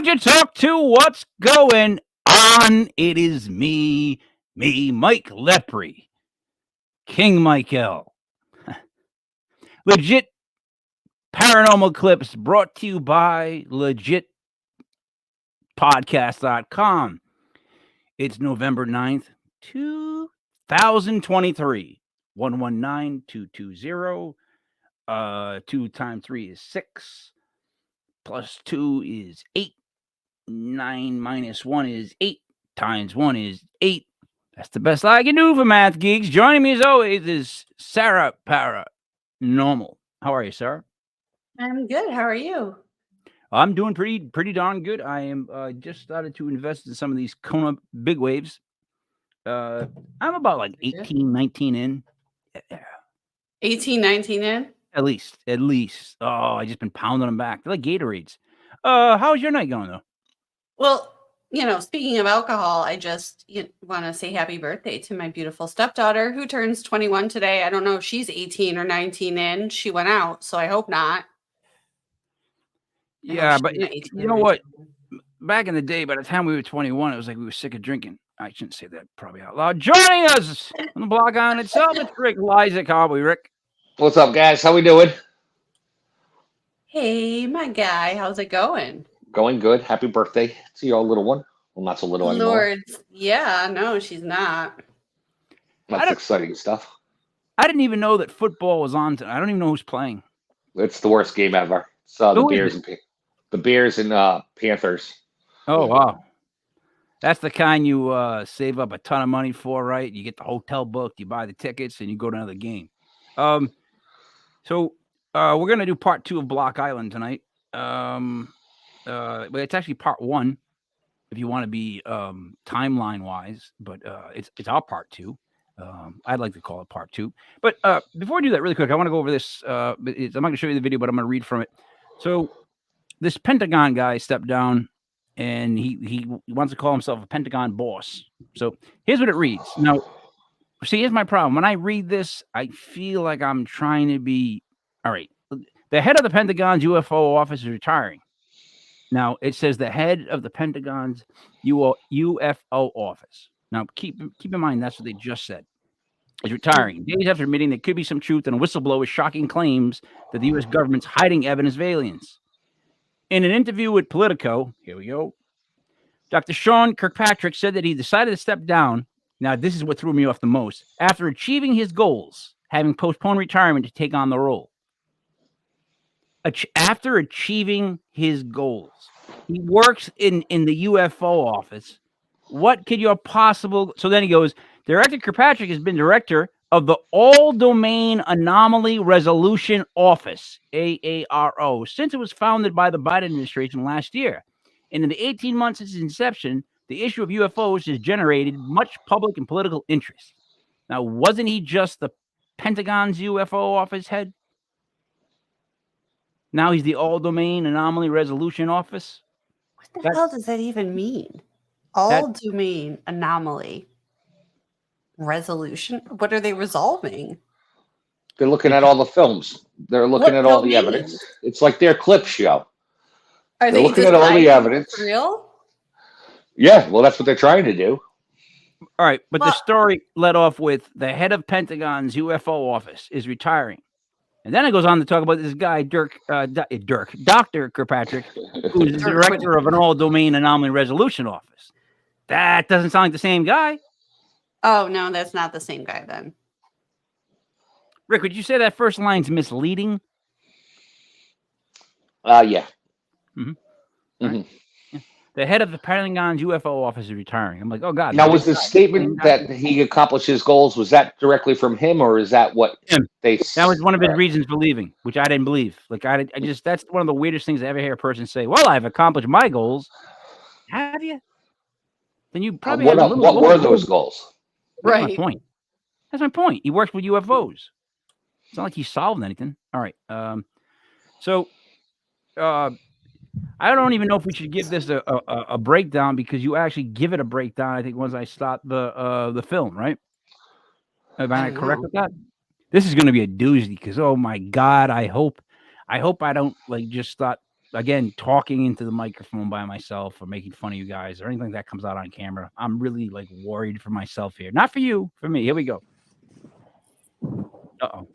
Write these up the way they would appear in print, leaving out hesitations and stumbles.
Would you talk to what's going on? It is me, Mike Lepre, King Michael. Legit Paranormal Clips brought to you by legitpodcast.com. It's November 9th, 2023. 119220. 2 times 3 is 6. Plus 2 is 8. 9 minus 1 is 8. Times 1 is 8. That's the best I can do for math geeks. Joining me as always is Sarah Paranormal. How are you, Sarah? I'm good. How are you? I'm doing pretty darn good. I am just started to invest in some of these Kona big waves. I'm about like 18, 19 in. 18, 19 in? At least. Oh, I just been pounding them back. They're like Gatorades. How's your night going though? Well, speaking of alcohol, I just want to say happy birthday to my beautiful stepdaughter who turns 21 today. I don't know if she's 18 or 19 in. She went out, so I hope not. Yeah, but you know what? Back in the day, by the time we were 21, it was like we were sick of drinking. I shouldn't say that probably out loud. Joining us on the block on itself, it's Rick Lysick. How are we, Rick? What's up, guys? How we doing? Hey, my guy. How's it going? Going good. Happy birthday to your little one. Well, not so little anymore. Yeah, no, she's not. That's exciting stuff. I didn't even know that football was on tonight. I don't even know who's playing. It's the worst game ever. So the Bears and Panthers. Oh, wow. That's the kind you save up a ton of money for, right? You get the hotel booked, you buy the tickets, and you go to another game. So we're going to do part 2 of Block Island tonight. But it's actually part 1 if you want to be timeline-wise, but it's our part 2. I'd like to call it part 2. But before I do that really quick, I want to go over this. I'm not going to show you the video, but I'm going to read from it. So this Pentagon guy stepped down, and he wants to call himself a Pentagon boss. So here's what it reads. Now, see, here's my problem. When I read this, I feel like I'm trying to be, all right, the head of the Pentagon's UFO office is retiring. Now, it says the head of the Pentagon's UFO office. Now, keep in mind, that's what they just said. Is retiring. Days after admitting there could be some truth in a whistleblower's shocking claims that the U.S. government's hiding evidence of aliens. In an interview with Politico, here we go, Dr. Sean Kirkpatrick said that he decided to step down. Now, this is what threw me off the most. After achieving his goals, having postponed retirement to take on the role. After achieving his goals, he works in the UFO office. What could your possible... So then he goes, Director Kirkpatrick has been director of the All-Domain Anomaly Resolution Office, AARO, since it was founded by the Biden administration last year. And in the 18 months since its inception, the issue of UFOs has generated much public and political interest. Now, wasn't he just the Pentagon's UFO office head? Now he's the All-Domain Anomaly Resolution Office? What the hell does that even mean? All-Domain Anomaly Resolution? What are they resolving? They're looking at all the films. They're looking at all the evidence. It's like their clip show. Are they looking at all the evidence? For real? Yeah, well, that's what they're trying to do. All right, but the story led off with the head of Pentagon's UFO office is retiring. And then it goes on to talk about this guy, Dr. Kirkpatrick, who is the director of an all-domain anomaly resolution office. That doesn't sound like the same guy. Oh, no, that's not the same guy then. Rick, would you say that first line's misleading? Yeah. Mm-hmm. Right. Yeah. The head of the Pentagon's UFO office is retiring. I'm like, oh, God. Now, was the statement that he accomplished his goals, was that directly from him, or is that what they... That was one of his reasons for leaving, which I didn't believe. Like, I just, that's one of the weirdest things I ever hear a person say. Well, I've accomplished my goals. Have you? Then you probably what were those goals? That's my point. That's my point. He works with UFOs. It's not like he solved anything. All right. I don't even know if we should give this a breakdown, because you actually give it a breakdown, I think, once I start the film, right? Am I correct with that? This is going to be a doozy, because, oh my God, I hope I don't like just start again, talking into the microphone by myself or making fun of you guys or anything that comes out on camera, I'm really like worried for myself here. Not for you, for me. Here we go. Uh-oh.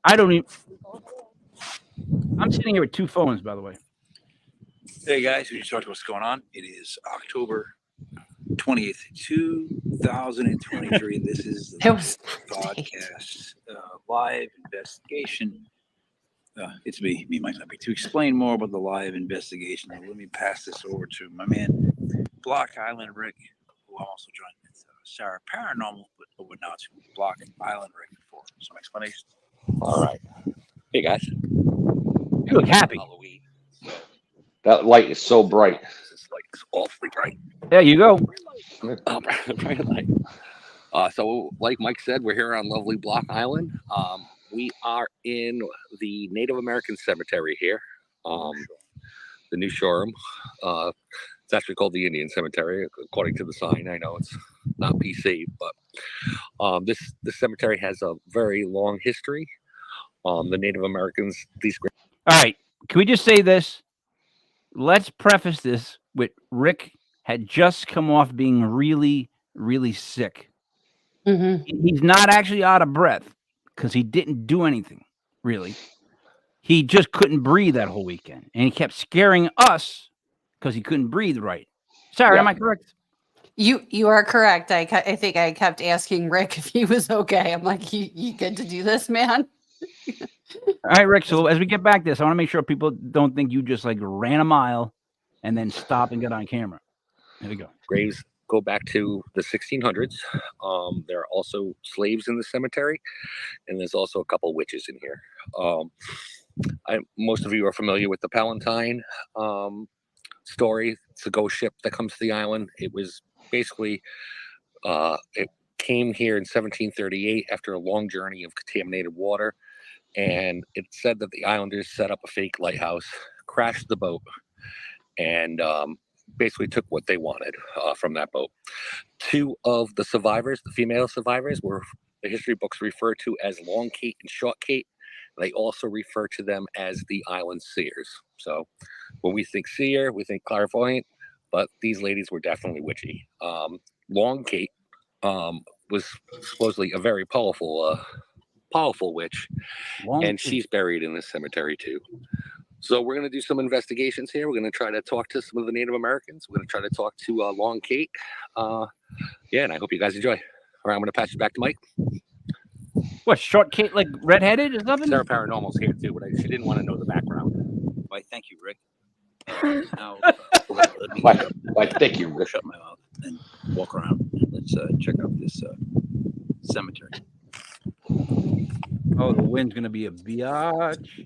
I don't even. I'm sitting here with 2 phones, by the way. Hey guys, we just talked what's going on. It is October 20th, 2023. This is the It was podcast live investigation. It's me, Mike Lemby. To explain more about the live investigation, let me pass this over to my man, Block Island Rick, who I'm also joined with Sarah Paranormal, but over now to Block Island Rick for some explanations. All right. Hey guys. You look happy. Halloween. That light is so bright. This is like awfully bright. There you go. Bright light. So, like Mike said, we're here on lovely Block Island. We are in the Native American cemetery here, the New Shoreham. It's actually called the Indian Cemetery, according to the sign. I know it's not PC, but this cemetery has a very long history. The Native Americans, All right. Can we just say this? Let's preface this with Rick had just come off being really, really sick. Mhm. He's not actually out of breath because he didn't do anything, really. He just couldn't breathe that whole weekend. And he kept scaring us because he couldn't breathe right. Sarah, am I correct? You are correct. I think I kept asking Rick if he was okay. I'm like, you good to do this, man? All right, Rick. So as we get back to this, I want to make sure people don't think you just like ran a mile and then stopped and got on camera. Here we go. graves go back to the 1600s. There are also slaves in the cemetery, and there's also a couple witches in here. Most of you are familiar with the Palatine story. It's a ghost ship that comes to the island. It was basically, it came here in 1738 after a long journey of contaminated water. And it said that the islanders set up a fake lighthouse, crashed the boat, and basically took what they wanted from that boat. 2 of the survivors, the female survivors, were the history books refer to as Long Kate and Short Kate. They also refer to them as the island seers. So when we think seer, we think clairvoyant, but these ladies were definitely witchy. Long Kate was supposedly a very powerful witch, and she's buried in this cemetery too. So we're going to do some investigations here. We're going to try to talk to some of the Native Americans. We're going to try to talk to Long Kate. And I hope you guys enjoy. All right, I'm going to pass it back to Mike. What, Short Kate, like redheaded or something? Sarah Paranormal's here too, but she didn't want to know the background. Why, thank you, Rick. Now, Why, thank you, Rick. shut my mouth and walk around. Let's check out this cemetery. Oh, the wind's going to be a biatch.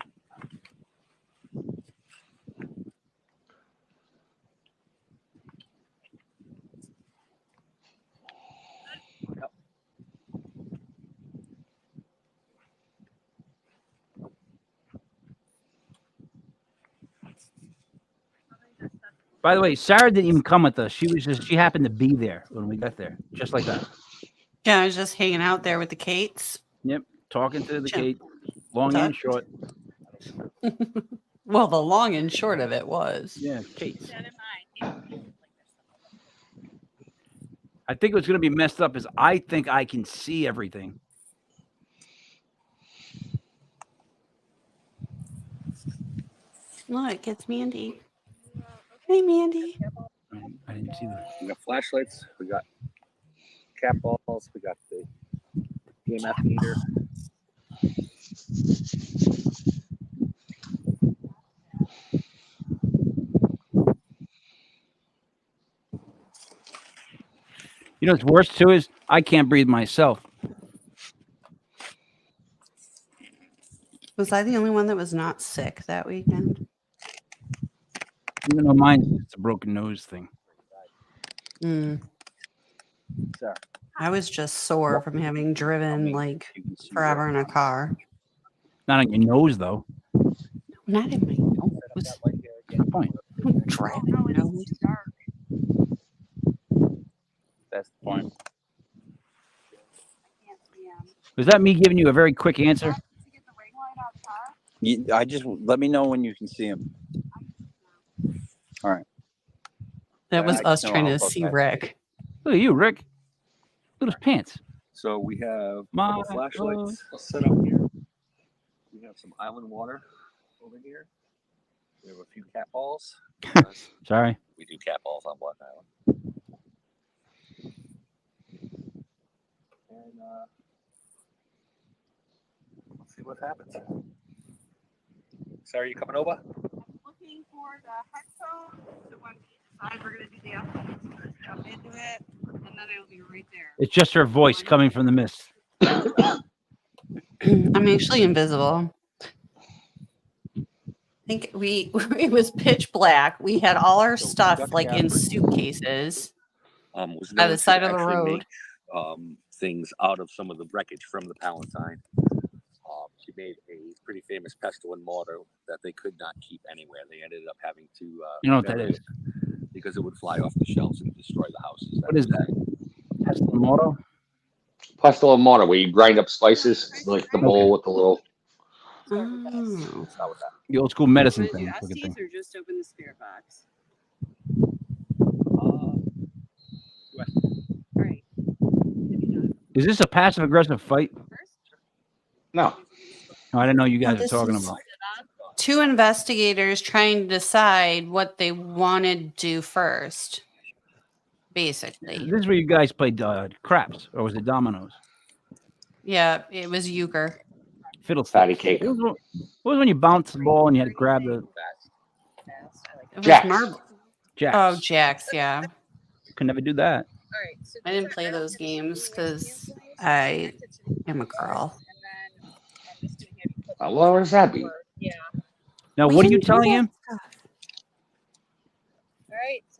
By the way, Sarah didn't even come with us. She happened to be there when we got there, just like that. Yeah, I was just hanging out there with the Kates. Yep, talking to the Sure. Kate, long and short. Well, the long and short of it was. Yeah, Kate. I think what's going to be messed up is I think I can see everything. Look, it's Mandy. Hey, Mandy. I didn't see that. We got flashlights. We got cat balls. We got the EMF meter. You know what's worse too is I can't breathe myself. Was I the only one that was not sick that weekend? Even though mine's a broken nose thing. Sarah. I was just sore from having driven like You can see forever in a car. Not on your nose though. Not in my nose. That's the point. Don't drive in my nose. point. Was that me giving you a very quick answer? I just let me know when you can see him. All right. That was I us just know trying how to close see that- Rick. Look at you, Rick. Look at his pants. So we have My a couple flashlights set up here. We have some island water over here. We have a few cat balls. Sorry. We do cat balls on Block Island. And let's see what happens. Sarah, you coming over? Looking for the headphones. So when we decide we're going to do the episode, let's jump into it, and then it'll be right there. It's just her voice coming from the mist. I'm actually invisible. I think it was pitch black. We had all our So stuff Duck like in Catherine suitcases. Was By the known to side of the actually road. make, things out of some of the wreckage from the Palatine. She made a pretty famous pestle and mortar that they could not keep anywhere. They ended up having to You know what that bury is? it because it would fly off the shelves and destroy the houses. What is that? Pestle and mortar? Pestle and mortar, where you grind up spices, it's like the bowl with the little. Oh. Start with that. The old school medicine Want to do thing. looking thing. Estes or just open the spirit box? All right. Is this a passive aggressive fight? No, No, I didn't know you No, guys were this talking is- about. Two investigators trying to decide what they want to do first. Basically. This is where you guys played craps, or was it dominoes? Yeah, it was euchre. Fiddlesticks. Patty cake. What was when you bounced the ball and you had to grab the It was Jacks. marble. jacks? Oh, Jacks, yeah. Could never do that. I didn't play those games because I am a girl. How low does that be? Now, We what are you didn't do telling that him? stuff.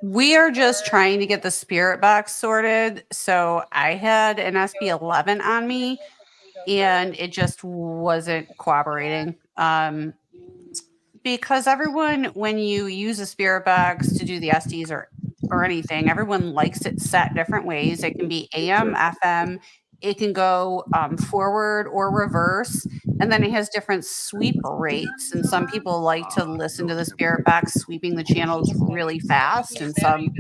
We are just trying to get the spirit box sorted. So I had an SB11 on me and it just wasn't cooperating. Because everyone, when you use a spirit box to do the SDs or anything, everyone likes it set different ways. It can be AM, FM. It can go forward or reverse. And then it has different sweep rates. And some people like to listen to the spirit box sweeping the channels really fast. And some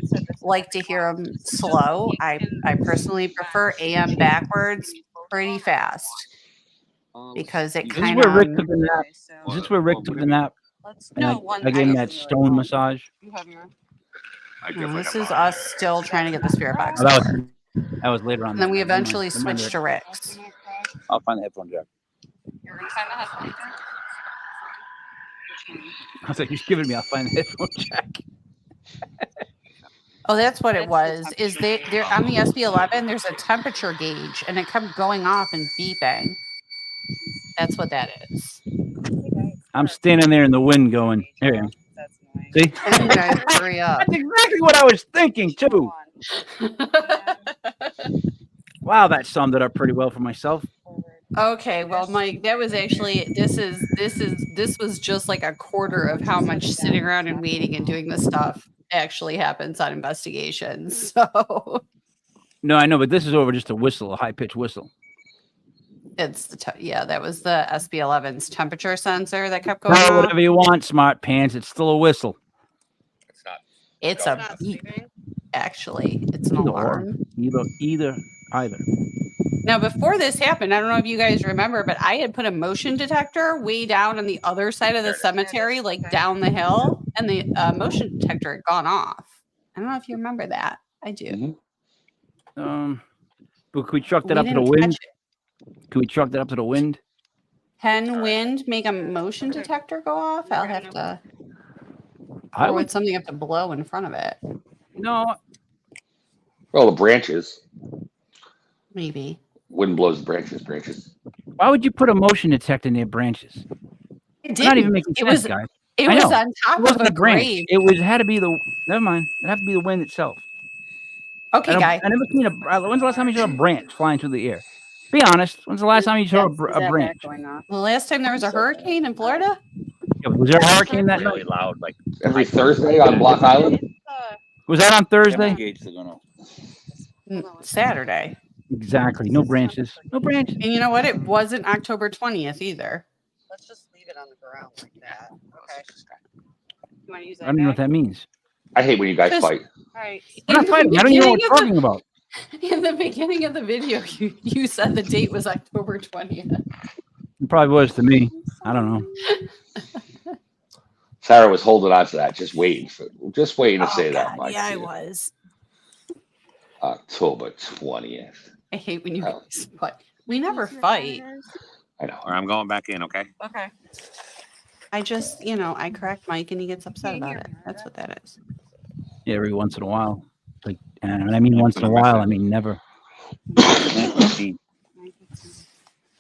like to hear them slow. I personally prefer AM backwards pretty fast because it This is kind where Rick of. took the nap. Is this where Rick took the nap? And I gave him that stone massage. No, this is us still trying to get the spirit box. Oh, that sorted. was later on. And then we Never mind. eventually Never mind, switched Rick. to Rick's. I'll find the headphone jack. I was like, he's giving me. I'll find the headphone jack. Oh, that's what it was. Is they're on the SB11, there's a temperature gauge and it kept going off and beeping. That's what that is. I'm standing there in the wind going, here you go. See? Can you guys hurry up? That's exactly what I was thinking, too. Wow, that summed it up pretty well for myself. Okay, well, Mike, that was actually this was just like a quarter of how much sitting around and waiting and doing this stuff actually happens on investigations. So No, I know, but this is over just a whistle, a high-pitched whistle. it's that was the SB11's temperature sensor that kept going Call it off. whatever you want, smart pants. It's still a whistle. It's not. It's a beep. Actually, it's an Either or. alarm. Either. Now, before this happened, I don't know if you guys remember, but I had put a motion detector way down on the other side of the cemetery, like down the hill, and the motion detector had gone off. I don't know if you remember that. I do. Mhm. But could we truck that We up to the didn't wind? catch it. Can we truck that up to the wind? Can wind make a motion detector go off? I'll have to. I Or would. would something have to blow in front of it? No, Well, the branches. Maybe. Wind blows the branches. why would you put a motion detector near branches? It We're not even didn't. making It sense, was. guys. It I was know. on top It wasn't of a branch. grave. It had to be the. Never mind. It had to be the wind itself. Okay, guy. I never seen a. When's the last time you saw a branch flying through the air? Be honest. When's the last time you saw a branch? The last time there was a hurricane in Florida. Yeah, was there a hurricane that Really night? loud, like Every Thursday on Block Island. Was that on How many Thursday? gauge they're gonna? Saturday. Exactly. No branches. No branches. And you know what? It wasn't October 20th either. Let's just leave it on the ground like that. Okay. You want to use that? I don't even know what that means. I hate when you guys Just- fight. All right. We're not fighting. I don't even know what we're talking about. In the beginning of the video, you said the date was October 20th. It probably was to me. I don't know. Sarah was holding on to that, just waiting to say that. Mike. Yeah, I was. October 20th. I hate when you Oh. fight. We never fight. I know. Or I'm going back in, okay? Okay. I just, I correct Mike and he gets upset about it. That's what that is. Yeah, every once in a while. Like, and when I mean once in a while, I mean never.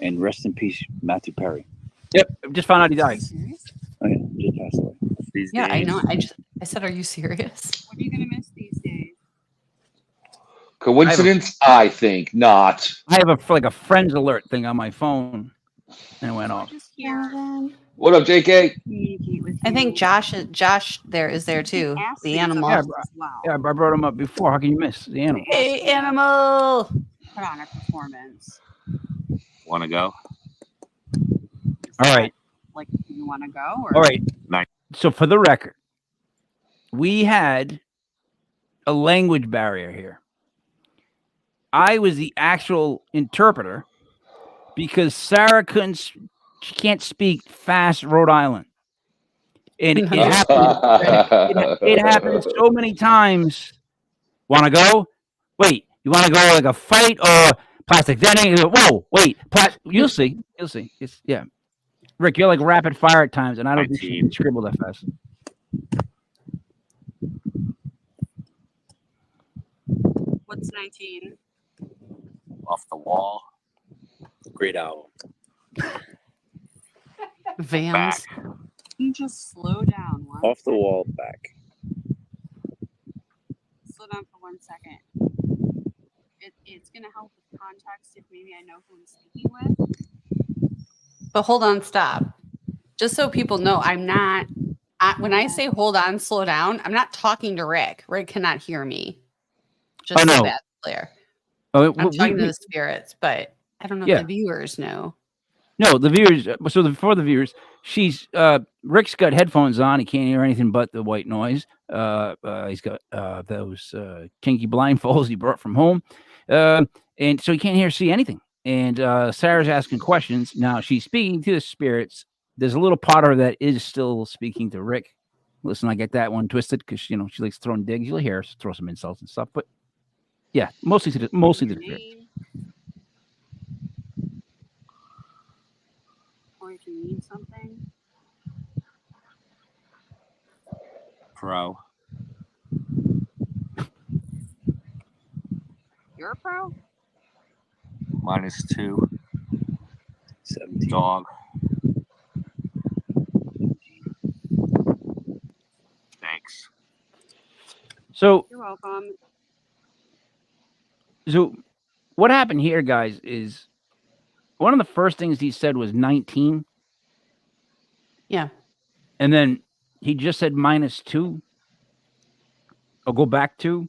And rest in peace, Matthew Perry. Yep. Just found out he died. Oh, yeah, just passed away. These Yeah, I days. know. I said, are you serious? What are you gonna miss these days? Coincidence? I think not. I have a friends alert thing on my phone, and it went off. Just here. What up, JK? Communicate with I think you. Josh there is there too. Ask The things animal. Yeah, as well. Yeah, I brought him up before. How can you miss the animal? Hey, animal. Put on a performance. Want to go? All right. Like you want to go? Or All right. Nice. So for the record, we had a language barrier here. I was the actual interpreter because Sarah she can't speak fast Rhode Island. And it happened. It happened so many times. Want to go? Wait, you want to go like a fight or plastic denning? Whoa, wait, you'll see. You'll see. Yeah. Rick, you're like rapid fire at times, and I don't think you can scribble that fast. what's 19? Off the wall. Great album. Vans. Back. Can you just slow down one? Off the wall, back. Slow down for 1 second. It's gonna help with context if maybe I know who I'm speaking with. But hold on, stop. Just so people know, I'm not. When I say hold on, slow down, I'm not talking to Rick. Rick cannot hear me. Just Oh, so no. that's clear. Oh, I'm talking to the spirits, but I don't know Yeah. if the viewers know. No, the viewers. So for the viewers, Rick's got headphones on. He can't hear anything but the white noise. He's got those kinky blindfolds he brought from home, and so he can't see anything. And Sarah's asking questions. Now she's speaking to the spirits. There's a little part of her that is still speaking to Rick. Listen, I get that one twisted because she likes throwing digs. You'll hear her throw some insults and stuff, but yeah, mostly to the spirit. Name. Or if you need something. Pro. You're a pro? -2. 17. Dog. Thanks. So You're welcome. what happened here, guys, is one of the first things he said was 19. Yeah. And then he just said -2. I'll go back 2.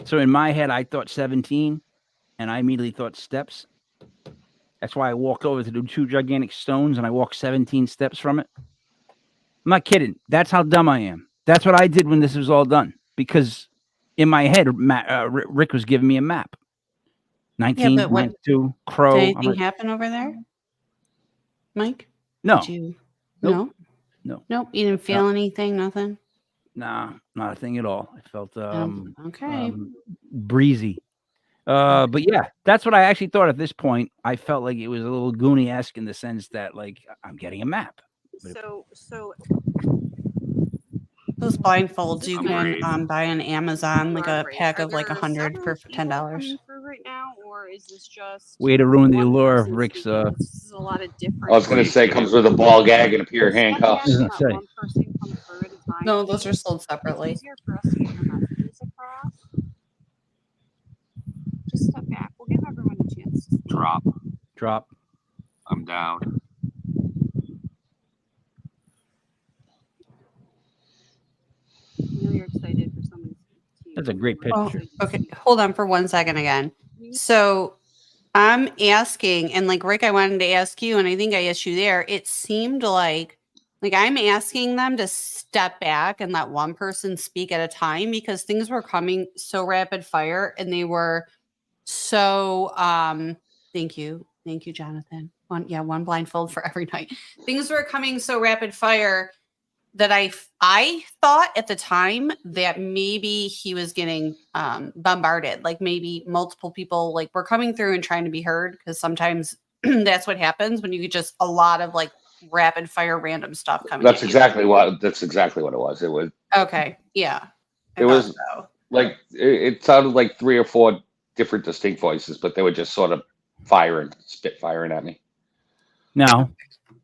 So in my head, I thought 17, and I immediately thought steps. That's why I walked over to the 2 gigantic stones, and I walked 17 steps from it. I'm not kidding. That's how dumb I am. That's what I did when this was all done. Because in my head, Rick was giving me a map. 19, but what- -2, crow. Did I'm anything like, happen over there, Mike? no, Did you? Nope. No. No. Nope. You didn't feel anything. Nothing. nah, not a thing at all. I felt Okay. breezy. But yeah, that's what I actually thought at this point. I felt like it was a little Goonie-esque in the sense that, like, I'm getting a map. So Those blindfolds you I'm can brave. buy on Amazon, like you are a brave. pack Are of like there 100 for several people $10. coming through right now, or is this just Way to ruin the one allure of person Rick's. speaking? This is a lot of different. I was going to say, comes with a ball gag and a pair of Step handcuffs. back and gonna say. let one person come through at a time. No, those are sold It's separately. easier for us to get the messages across. Just step back. We'll give everyone a chance to speak. Drop. I'm down. I know you're excited for someone to speak to That's a great Oh, picture. okay. Hold on for 1 second again. So I'm asking, and like Rick, I wanted to ask you, and I think I asked you there. It seemed like I'm asking them to step back and let one person speak at a time because things were coming so rapid fire and they were so thank you. Thank you, Jonathan. One blindfold for every night. Things were coming so rapid fire that I thought at the time that maybe he was getting bombarded, like maybe multiple people like were coming through and trying to be heard because sometimes that's what happens when you get just a lot of like rapid fire random stuff coming. That's at exactly what it was. you. Okay, yeah, I It thought was so. like it sounded like 3 or 4 different distinct voices, but they were just sort of spit firing at me. Now,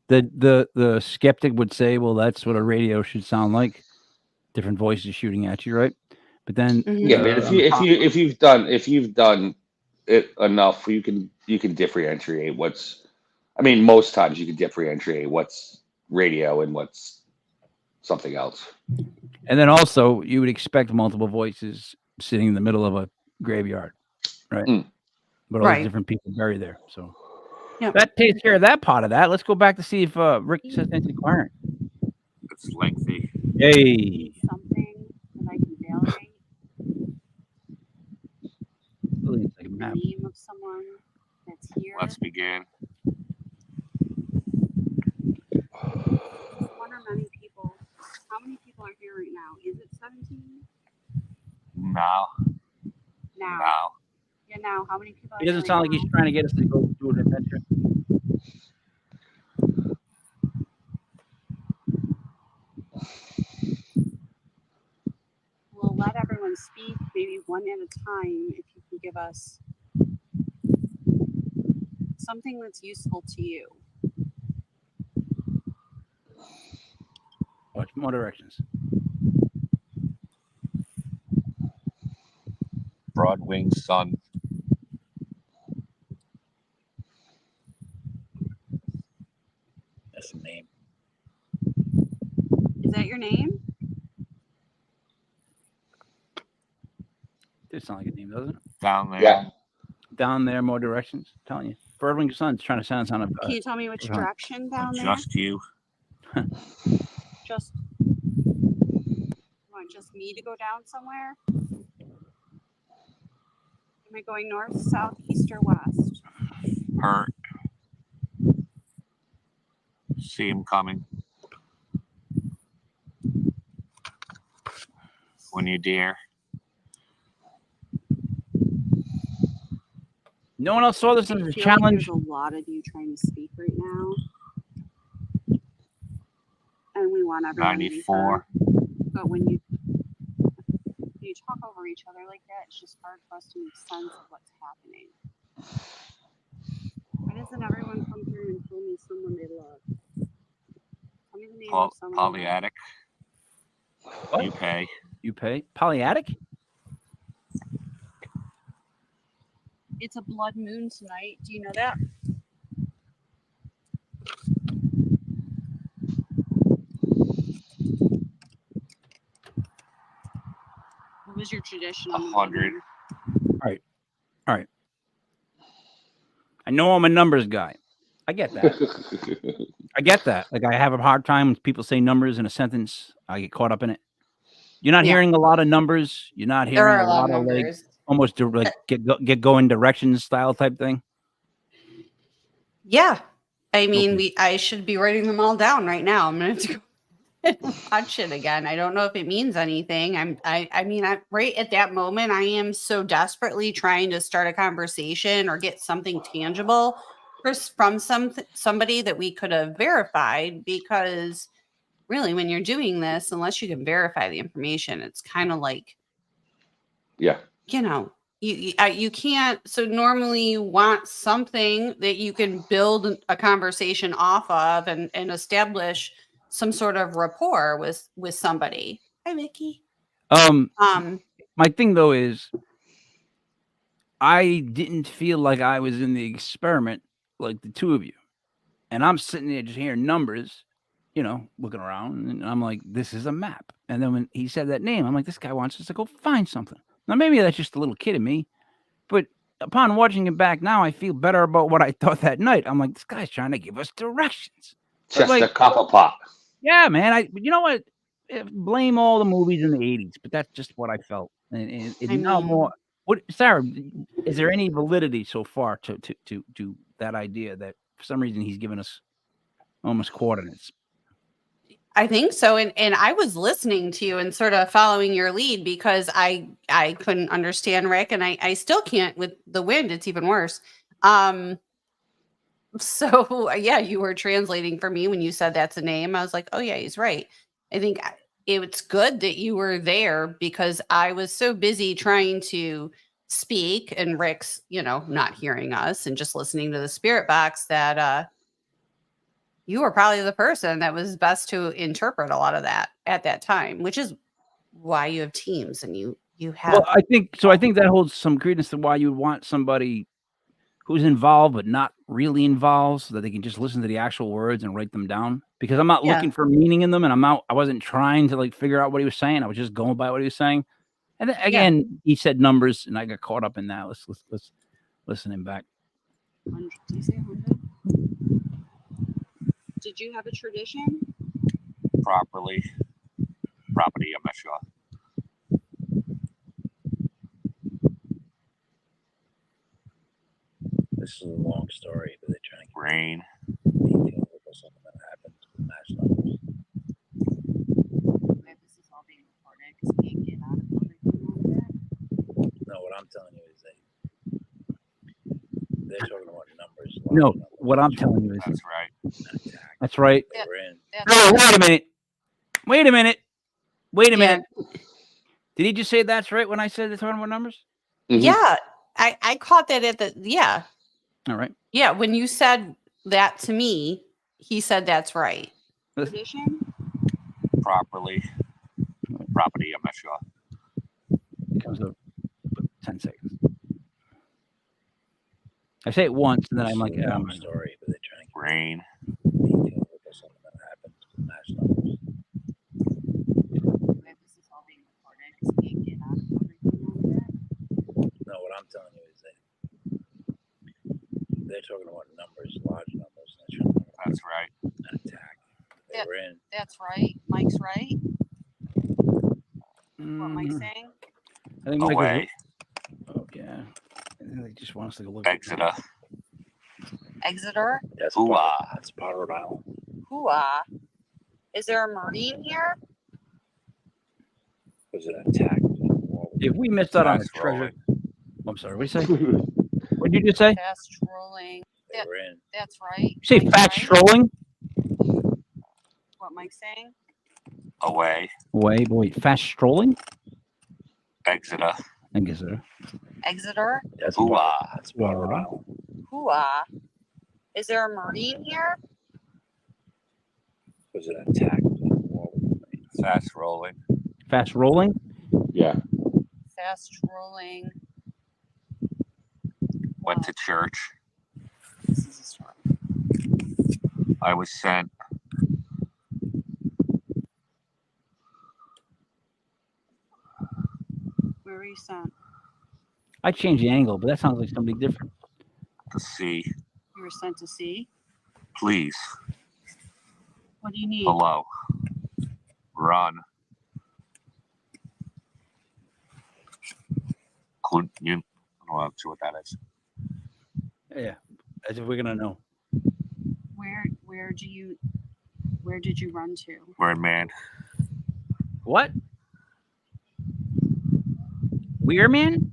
the skeptic would say, well, that's what a radio should sound like. Different voices shooting at you, right? But then Mhm. Yeah, man. If you've done it enough, you can differentiate what's. I mean, most times you can differentiate what's radio and what's something else. and then also you would expect multiple voices sitting in the middle of a graveyard, right? Mm. But all these Right. different people buried there. So Yep. that takes care of that part of that. Let's go back to see if Rick says anything inquiring. It's lengthy. Hey, Something that I can validate really looks like a the map. name of someone that's here. Let's begin. One or many people. How many people are here right now? Is it 17? Now. Now. Now. Yeah, now. How many people are He here doesn't right sound like he's now? trying to get us to go do an adventure. We'll let everyone speak, maybe one at a time, if you can give us something that's useful to you. Watch more directions. Broad-winged sun. That's the name. Is that your name? Does sound like a name, doesn't it? Down there. Yeah. Down there, more directions. I'm telling you, Birdwing Sun's trying to sound Can you tell me which okay. direction down there? Just you. Just you want just me to go down somewhere? Am I going north, south, east, or west? Hurt. See him coming. When you dare. No one else saw this I as a feel like challenge. there's a lot of you trying to speak right now. And we want everyone to be 94. heard. But when you talk over each other like that, it's just hard for us to make sense of what's happening. Why doesn't everyone come here and tell me someone they love? Tell me the name of someone they love. Polyadic. What? You pay. You pay polyadic? It's a blood moon tonight. Do you know that? What was your tradition on the blood 100. moon? All right. I know I'm a numbers guy. I get that. I get that. Like I have a hard time when people say numbers in a sentence. I get caught up in it. You're not Yeah. hearing a lot of numbers. You're not There hearing are a lot of like numbers. almost like get going directions style type thing. Yeah. I mean, Okay. I should be writing them all down right now. I'm gonna have to go and watch it again. I don't know if it means anything. I mean, right at that moment, I am so desperately trying to start a conversation or get something tangible from somebody that we could have verified, because really, when you're doing this, unless you can verify the information, it's kind of like, Yeah. you know, you can't. So normally you want something that you can build a conversation off of and establish some sort of rapport with somebody. Hi, Vicky. My thing though is I didn't feel like I was in the experiment like the two of you. And I'm sitting there just hearing numbers, looking around, and I'm like, this is a map. And then when he said that name, I'm like, this guy wants us to go find something. Now, maybe that's just a little kid in me, but upon watching it back now, I feel better about what I thought that night. I'm like, this guy's trying to give us directions. But Just a like, cup of pop. yeah, man, you know what? Blame all the movies in the 80s, but that's just what I felt. And I now mean- more. What, Sarah? Is there any validity so far to that idea that for some reason he's given us almost coordinates? I think so. And I was listening to you and sort of following your lead because I couldn't understand Rick, and I still can't with the wind. It's even worse. So yeah, you were translating for me when you said that's a name. I was like, oh yeah, he's right. I think it's good that you were there because I was so busy trying to speak and Rick's, not hearing us and just listening to the spirit box that you were probably the person that was best to interpret a lot of that at that time, which is why you have teams and you have. Well, I think that holds some credence to why you would want somebody who's involved but not really involved, so that they can just listen to the actual words and write them down. Because I'm not Yeah. looking for meaning in them, and I wasn't trying to figure out what he was saying. I was just going by what he was saying. And then, again, he said numbers, and I got caught up in that. Let's listen him back. 100. Did you say 100? Did you have a tradition? Property, I'm not sure. This is a long story, but they're trying to Rain. detail about something that happened to match numbers. Okay, this is all being recorded because we can't get out of everything on that. No, what I'm telling you is they're talking about numbers. No, what I'm telling you is That's right. that's right. They were in. No, wait a minute. Wait a minute. Wait a Yeah. minute. Did he just say that's right when I said they're talking about numbers? Mhm. Yeah, I caught that at the All right. Yeah, when you said that to me, he said that's right. Tradition? Property, I'm not sure. It comes up with 10 seconds. I say it once, and then This I'm like, is a long story, but they're trying to Rain. detail about something that happened to match numbers. Okay, this is all being recorded because we can't get out of everything on that. No, what I'm telling you is they're talking about numbers, large numbers. They're trying to That's right. attack. They were in. That's right. Mike's right. What Mike's mm, saying? I think Mike was, Away. oh yeah. And they just want us to go look. Exeter. Exeter? That's Hoo-ah. That's Paranormal. Hooah. Is there a Marine here? Was it an attack? If we missed out on a Fast treasure, rolling. I'm sorry. What did you say? What did you just say? Fast trolling. They were in. That's right. You say Mike's fat right. strolling? What Mike's saying? Away. Wait, fast strolling? Exeter. I guess so. Exeter? That's Hoo-ah. That's Paranormal. Hooah. Is there a Marine here? Was it an attack? Fast rolling. Fast rolling? Yeah. Fast trolling. Went to church. This is a story. I was sent. Where were you sent? I changed the angle, but that sounds like somebody different. To see. You were sent to sea? Please. What do you need? Hello. Run. You. I'm not sure what that is. Yeah, as if we're gonna know. Where did you run to? We're in man. What? Weir man?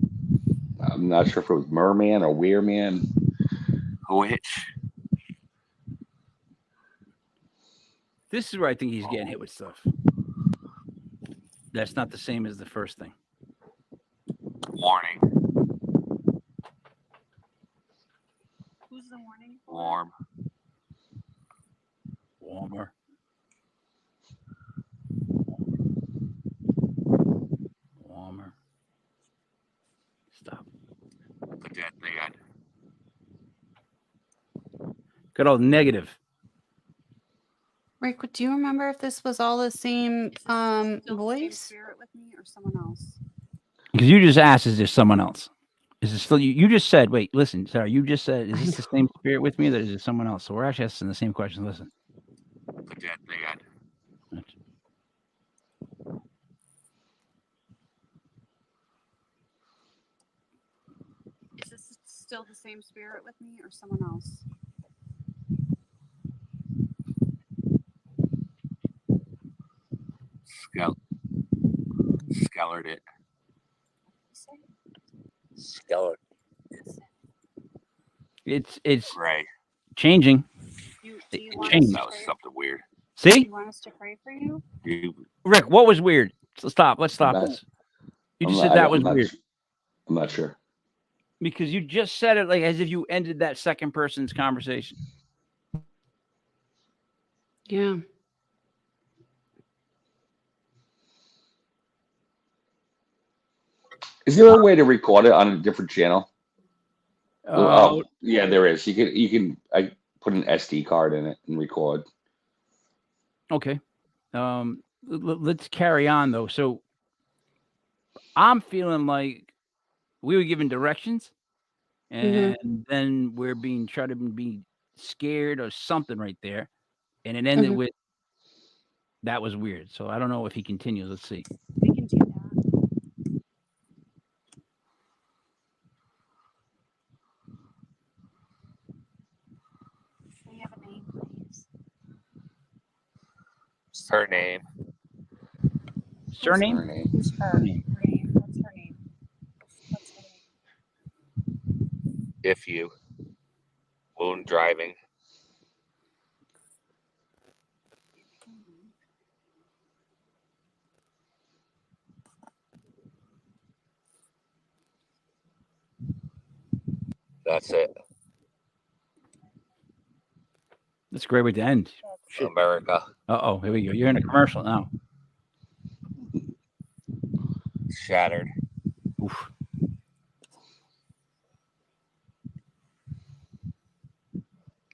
I'm not sure if it was Merman or Weirman. Which? This is where I think he's getting hit with stuff. That's not the same as the first thing. Warning. Who's the warning for? Warm. Warmer. Warmer. Stop. The dead man. Good old negative. Rick, do you remember if this was all the same Still the same voice? spirit with me or someone else? Because you just asked, is there someone else? Is it still you? You just said, wait, listen, sorry, you just said, is this the same spirit with me, or is it someone else? So we're actually asking the same question. Listen. The dead man. Is this still the same spirit with me or someone else? Scoured it. Scoured. It's Gray. changing. Do you want Change. us That to was pray? something weird. Do See, you want us to pray for you? Rick, what was weird? So stop. Let's stop Not- this. You just said that was weird I'm not sure. because you just said it like as if you ended that second person's conversation. Yeah. Is there a way to record it on a different channel? Uh, Yeah, there is. You can I put an SD card in it and record. Okay. Let's carry on though. So I'm feeling like we were given directions, and then we're being tried to be scared or something right there, and it ended with that was weird. So I don't know if he continues. Let's see. We can do that. Can we have a name, please? Her name. Surname? Surname. Who's her? Her name. What's her name? What's her name? If you. Moon driving. That's it. That's a great way to end. Shit. America. Oh, here we go. You're in a commercial now. Shattered. Oof.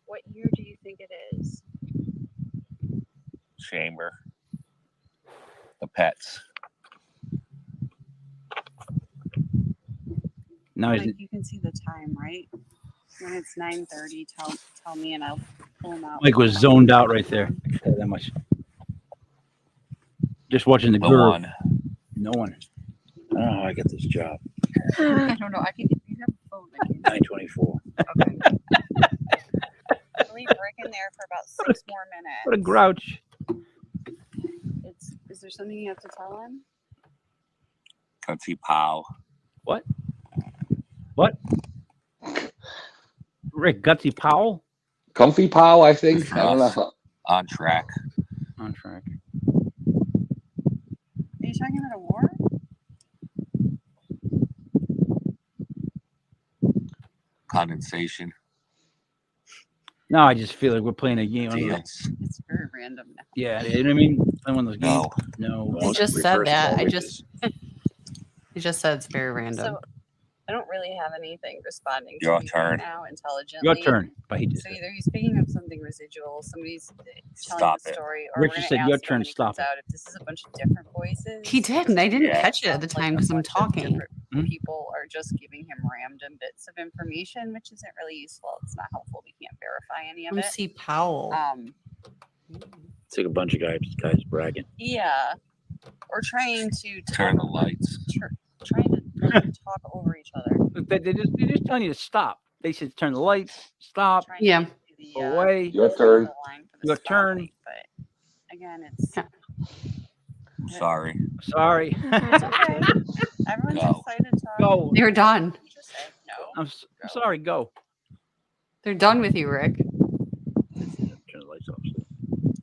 What year do you think it is? Chamber. The pets. Now is Like it? you can see the time, right? When it's 9:30, tell me and I'll pull them out. Mike was zoned out right there. I can tell you that much. Just watching the The girl. one. No one. I don't know how I get this job. I don't know. I can. You have a phone. I can. 924. Okay. Leave Rick in there for about 6 more minutes. What a grouch. Is there something you have to tell him? Gutsy Pow. What? Rick Gutsy Powell Comfy Pow, I think. For I don't us. know. On track. on track. Are you talking about a war? Condensation. No, I just feel like we're playing a game. Deals. It's very random now. Yeah, you know what I mean? Playing one of those games. No. No. I just said Reverse that. mortgages. You just said it's very random. So I don't really have anything responding to Your me turn. right now intelligently. Your turn. But he just So said. either he's picking up something residual, somebody's telling Stop the it. story, or Rich we're just going to said your ask him turn, when he stop comes it. out if this is a bunch of different voices. He did, and I didn't Yeah. catch it at the Sounds like time a because I'm bunch of talking. different Mhm. People are just giving him random bits of information, which isn't really useful. It's not helpful. We can't verify any of it. MC Powell. It's like a bunch of guys bragging. Yeah, or trying to Turn the lights. trying to like, talk over each other. They're just telling you to stop. They said turn the lights, stop, Trying Yeah. to do the, go away. Your turn. the line for the Your stop turn. light, but again, it's Sorry. Sorry. it's okay. Everyone's Go. excited to talk. Go. They're done. You just say no. I'm sorry. Go. They're done with you, Rick. Turn the lights off.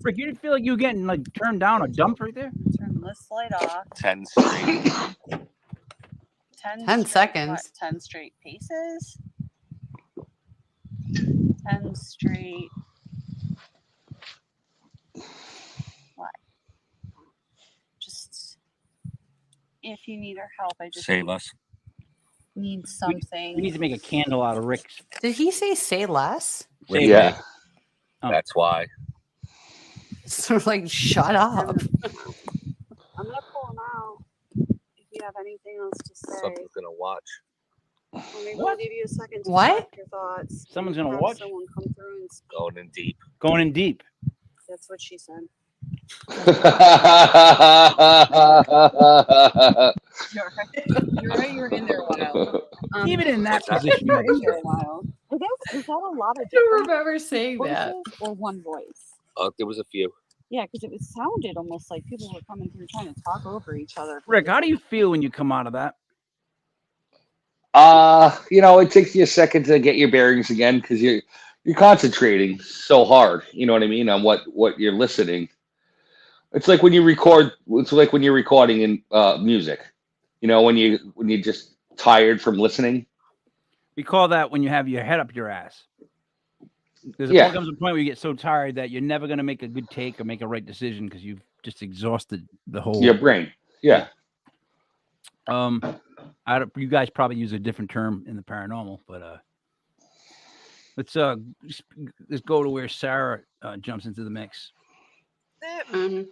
Rick, you didn't feel like you were getting like turned down or dumped right there? Turn this light off. 10 straight. 10 straight, seconds. what, 10 straight paces. 10 straight. What? Just if you need our help, I just Save us. need something. We need to make a candle out of Rick's. Did he say less? Save Yeah. Oh. That's why. So like, shut up. I'm gonna pull them out. If you have anything else to say, Something's gonna watch. or maybe What? I'll give you a second to What? collect your thoughts. Someone's and gonna have watch? Someone come through and speak. Going in deep. Going in deep. That's what she said. You're right. You're in there a while. Even in that What's that? position, You're you in there a while. Is that a lot of I don't different remember saying that. voices or one voice? There was a few. Yeah, because it sounded almost like people were coming through trying to talk over each other. Rick, how do you feel when you come out of that? It takes you a second to get your bearings again because you're concentrating so hard. You know what I mean, on what you're listening. It's like when you record. It's like when you're recording in music. When you're just tired from listening. We call that when you have your head up your ass. There's Yeah. comes a point where you get so tired that you're never going to make a good take or make a right decision because you've just exhausted the whole. Your brain. Yeah. You guys probably use a different term in the paranormal, but let's go to where Sarah jumps into the mix. I'm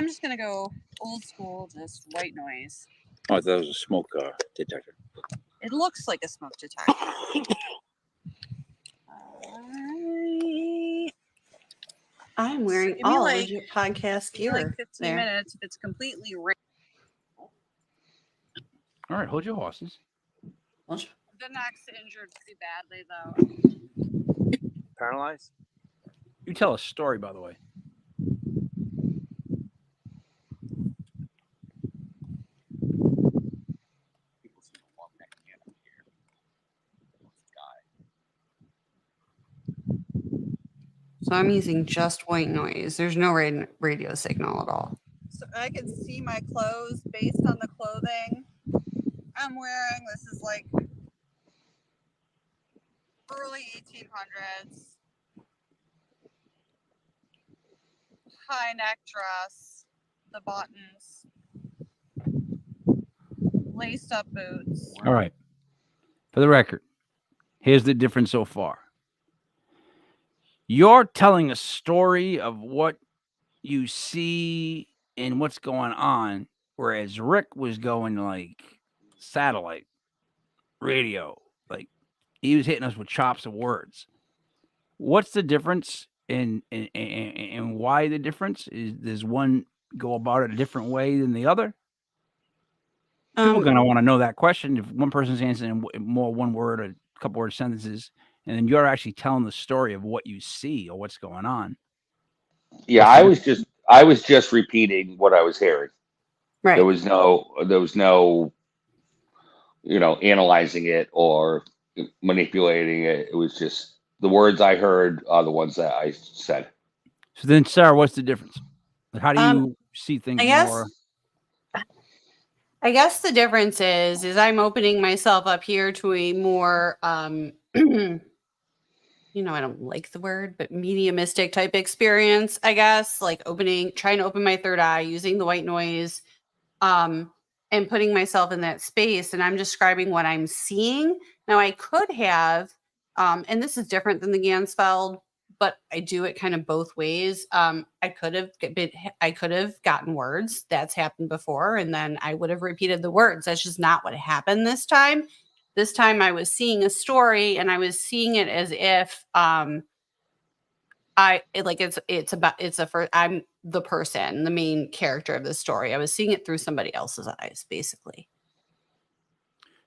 just gonna go old school, just white noise. Oh, I thought it was a smoke detector. It looks like a smoke detector. I'm wearing give me all like- legit podcast Give me like gear 15 there. minutes if it's completely All right, hold your horses. The neck's injured pretty badly though. Paralyzed? You tell a story, by the way. People seem to love that can up here. So I'm using just white noise. There's no radio signal at all. So I can see my clothes based on the clothing I'm wearing. This is like early 1800s. High neck dress, the buttons, laced up boots. All right. For the record, here's the difference so far. You're telling a story of what you see and what's going on, whereas Rick was going like satellite radio. Like he was hitting us with chops of words. What's the difference and why the difference? Does one go about it a different way than the other? People are going to want to know that question. If one person's answering more one word or a couple word sentences, and then you're actually telling the story of what you see or what's going on. Yeah, I was just repeating what I was hearing. Right. There was no analyzing it or manipulating it. It was just the words I heard are the ones that I said. So then, Sarah, what's the difference? How do you see things more? I guess the difference is I'm opening myself up here to a more I don't like the word, but mediumistic type experience, I guess, like trying to open my third eye, using the white noise, and putting myself in that space. And I'm describing what I'm seeing. Now I could have, and this is different than the Gansfeld, but I do it kind of both ways. I could have gotten words. That's happened before. And then I would have repeated the words. That's just not what happened this time. This time I was seeing a story and I was seeing it as if I'm the person, the main character of the story. I was seeing it through somebody else's eyes, basically.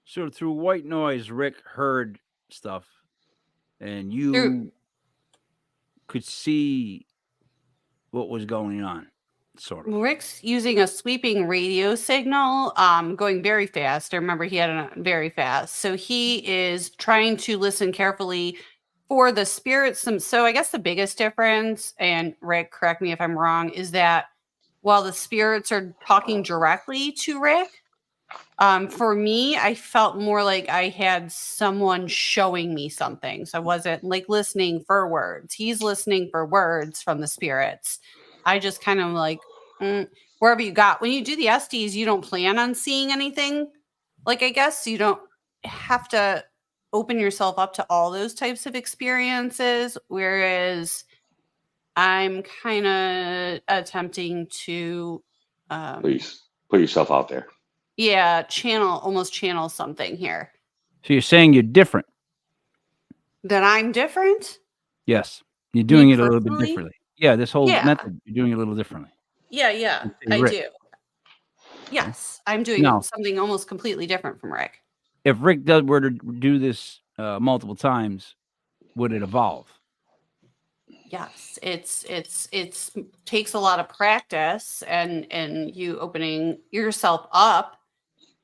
So through white noise, Rick heard stuff, and you could see what was going on. Sort of. Rick's using a sweeping radio signal, going very fast. I remember he had it very fast. So he is trying to listen carefully for the spirits. So I guess the biggest difference, and Rick, correct me if I'm wrong, is that while the spirits are talking directly to Rick, for me, I felt more like I had someone showing me something. So I wasn't like listening for words. He's listening for words from the spirits. I just kind of like, wherever you got. When you do the SDs, you don't plan on seeing anything. Like, I guess you don't have to open yourself up to all those types of experiences. Whereas I'm kind of attempting to, Please put yourself out there. yeah, almost channel something here. So you're saying you're different? That I'm different? Yes, you're doing Me it a little bit personally? differently. Yeah, this whole Yeah. method, you're doing it a little differently. Yeah, Say I Rick. do. Yes, I'm doing Now, something almost completely different from Rick. if Rick were to do this multiple times, would it evolve? Yes, it's takes a lot of practice and you opening yourself up,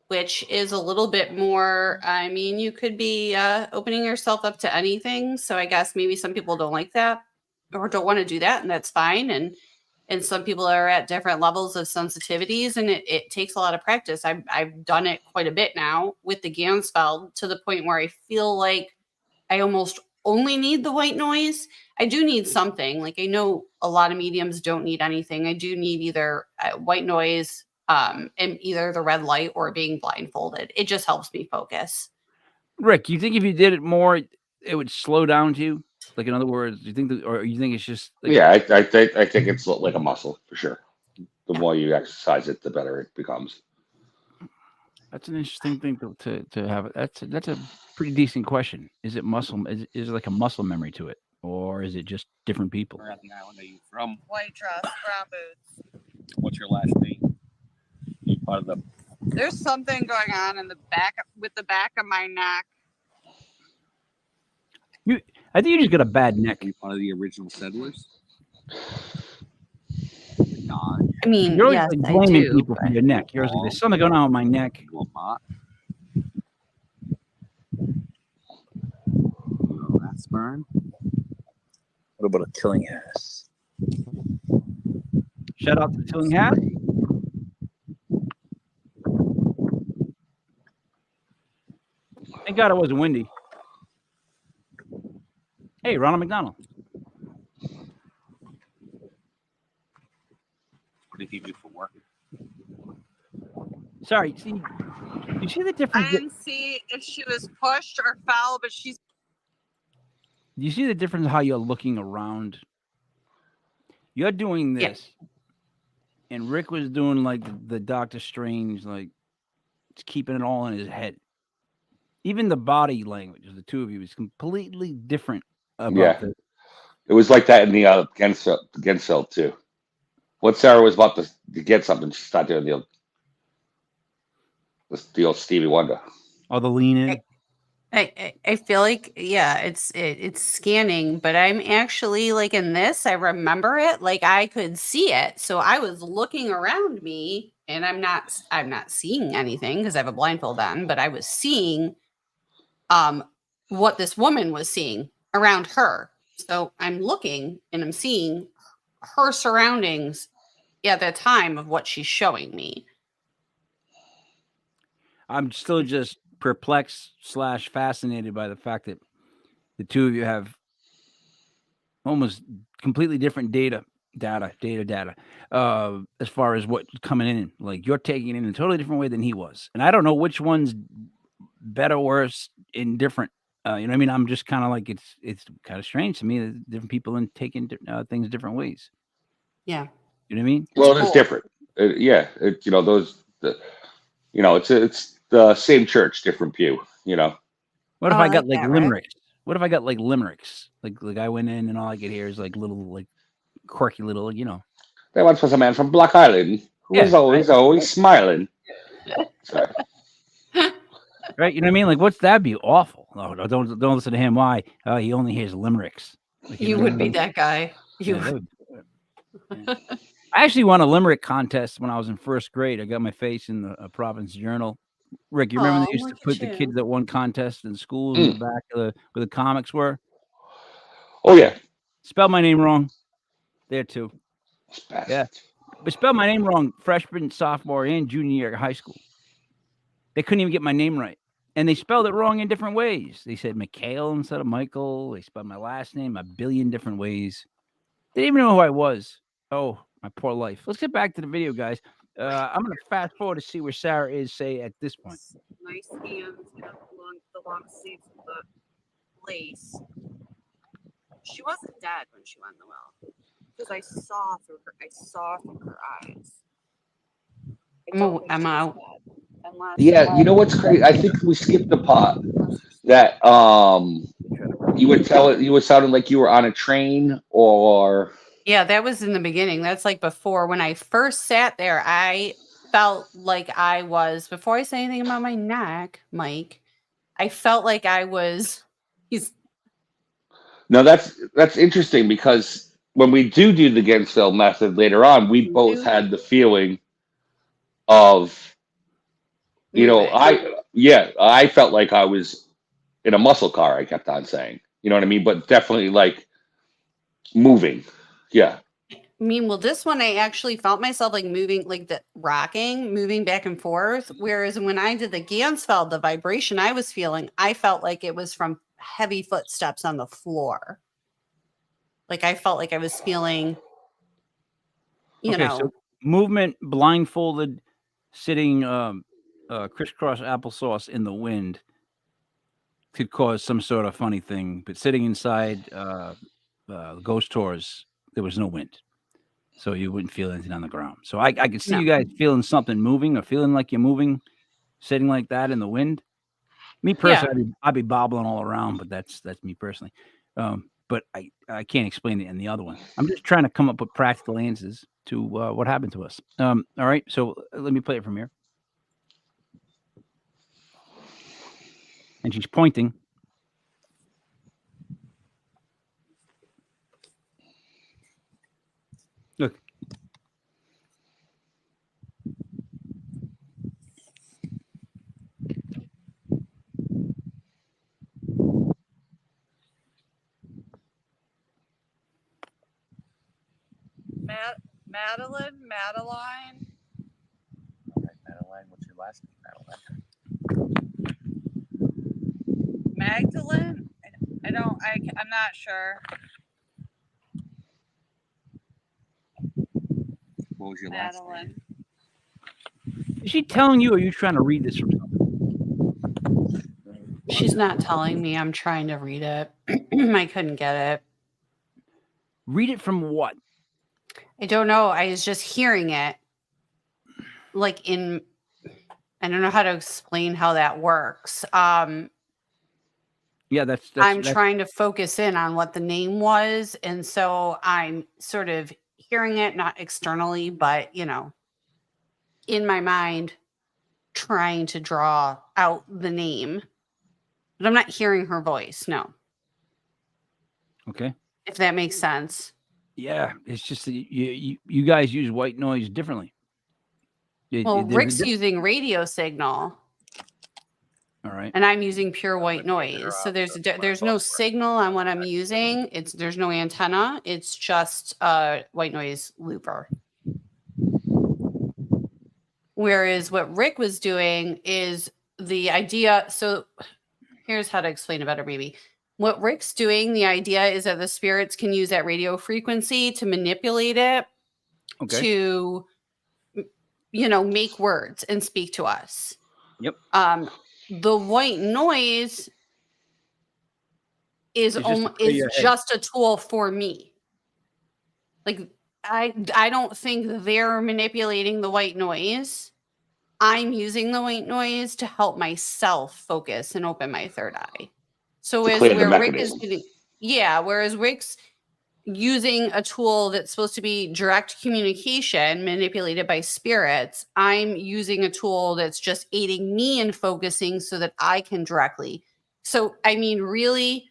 which is a little bit more. I mean, you could be opening yourself up to anything. So I guess maybe some people don't like that or don't want to do that, and that's fine. And some people are at different levels of sensitivities, and it takes a lot of practice. I've done it quite a bit now with the Gansfeld to the point where I feel like I almost only need the white noise. I do need something. Like I know a lot of mediums don't need anything. I do need either white noise, and either the red light or being blindfolded. It just helps me focus. Rick, you think if you did it more, it would slow down to you? Like in other words, you think that, or you think it's just like, Yeah, I think it's like a muscle for sure. The Yeah. more you exercise it, the better it becomes. that's an interesting thing to have. That's a pretty decent question. Is it muscle? Is it like a muscle memory to it, or is it just different people? Where on the island are you from? White dress, brown boots. What's your last name? You part of the There's something going on in the back with the back of my neck. I think you just got a bad neck. Are you part of the original settlers? God. I mean, You're always yes, like I blaming do. people for your neck. You're always like, there's something going on with my neck. Lamont. Oh, that's burn. What about a Tillinghast? Shout out to Tillinghast. Thank God it wasn't windy. Hey, Ronald McDonald. What did he do for work? Sorry, see, you see the I difference? didn't see if she was pushed or fell, but she's. Do you see the difference how you're looking around? You're doing Yeah. this, and Rick was doing like the Doctor Strange, like it's keeping it all in his head. Even the body language of the two of you is completely different about Yeah. the. It was like that in the Gensfeld too. When Sarah was about to get something, she started doing the old Stevie Wonder. Oh, the lean in. I feel like, yeah, it's scanning, but I'm actually like in this, I remember it, like I could see it. So I was looking around me and I'm not seeing anything because I have a blindfold on, but I was seeing what this woman was seeing around her. So I'm looking and I'm seeing her surroundings at the time of what she's showing me. I'm still just perplexed / fascinated by the fact that the two of you have almost completely different data as far as what's coming in. Like you're taking it in a totally different way than he was, and I don't know which one's better, worse, indifferent. You know what I mean? I'm just kind of like it's kind of strange to me that different people in taking things different ways. Yeah. You know what I mean? Well, it is cool. different. Yeah, it's the same church, different pew. What if Oh, I I got like like that, Rick. limericks? What if I got like limericks? Like I went in and all I could hear is like little like quirky little, There once was a man from Block Island who was Yeah, always smiling. So, right? You know what I mean? Like, what's that be awful? No, don't listen to him. Why? He only hears limericks. Like, You know what would I be mean? that guy. You Yeah, that would yeah. I actually won a limerick contest when I was in first grade. I got my face in the Province Journal. Rick, you remember Oh, they used to look at put the you. kids that won contests in schools in the back of where the comics were? oh yeah, Spelled my name wrong there too. bastard. Yeah. But spelled my name wrong freshman, sophomore, and junior year of high school. They couldn't even get my name right. And they spelled it wrong in different ways. They said Mikhail instead of Michael. They spelled my last name a billion different ways. They didn't even know who I was. Oh, my poor life. Let's get back to the video, guys. I'm going to fast forward to see where Sarah is, say, at this point. Nice hands, the long sleeves of the lace. She wasn't dead when she went in the well. because I saw through her eyes. I I'm don't think I'm she's out. dead. Unless Yeah, you know what's crazy? I think we skipped the part that you were sounding like you were on a train or Yeah, that was in the beginning. That's like before when I first sat there, I felt like I was, before I say anything about my neck, Mike, I felt like I was, he's, no, that's interesting because when we do the Gensfeld method later on, we both had the feeling of, moving. I felt like I was in a muscle car, I kept on saying. You know what I mean? But definitely like moving. Yeah. I mean, well, this one I actually felt myself like moving, like the rocking, moving back and forth. Whereas when I did the Gansfeld, the vibration I was feeling, I felt like it was from heavy footsteps on the floor. Like I felt like I was feeling, So movement, blindfolded, sitting crisscross applesauce in the wind could cause some sort of funny thing. But sitting inside ghost tours, there was no wind, so you wouldn't feel anything on the ground. So I could see you guys feeling something moving or feeling like you're moving, sitting like that in the wind. Me personally, I'd be bobbling all around, but that's me personally. But I can't explain it in the other one. I'm just trying to come up with practical answers to what happened to us. All right, so let me play it from here. And she's pointing. Look. Madeline. All right, Madeline, what's your last name, Madeline? Magdalene? I'm not sure. What was your last Madeline. name? Is she telling you, or are you trying to read this from something? she's not telling me. I'm trying to read it. I couldn't get it. Read it from what? I don't know. I was just hearing it. Like I don't know how to explain how that works. Yeah, that's I'm trying to focus in on what the name was. And so I'm sort of hearing it, not externally, but, in my mind, trying to draw out the name. But I'm not hearing her voice. No. okay. If that makes sense. Yeah, it's just that you guys use white noise differently. Well, Rick's using radio signal. All right. And I'm using pure white noise. So there's no signal on what I'm using. There's no antenna. It's just white noise looper. Whereas what Rick was doing is the idea. So here's how to explain it better, maybe. What Rick's doing, the idea is that the spirits can use that radio frequency to manipulate it to, make words and speak to us. Yep. The white noise is just a tool for me. Like I don't think they're manipulating the white noise. I'm using the white noise to help myself focus and open my third eye. So whereas Rick's using a tool that's supposed to be direct communication manipulated by spirits, I'm using a tool that's just aiding me in focusing so that I can directly. So, I mean, really,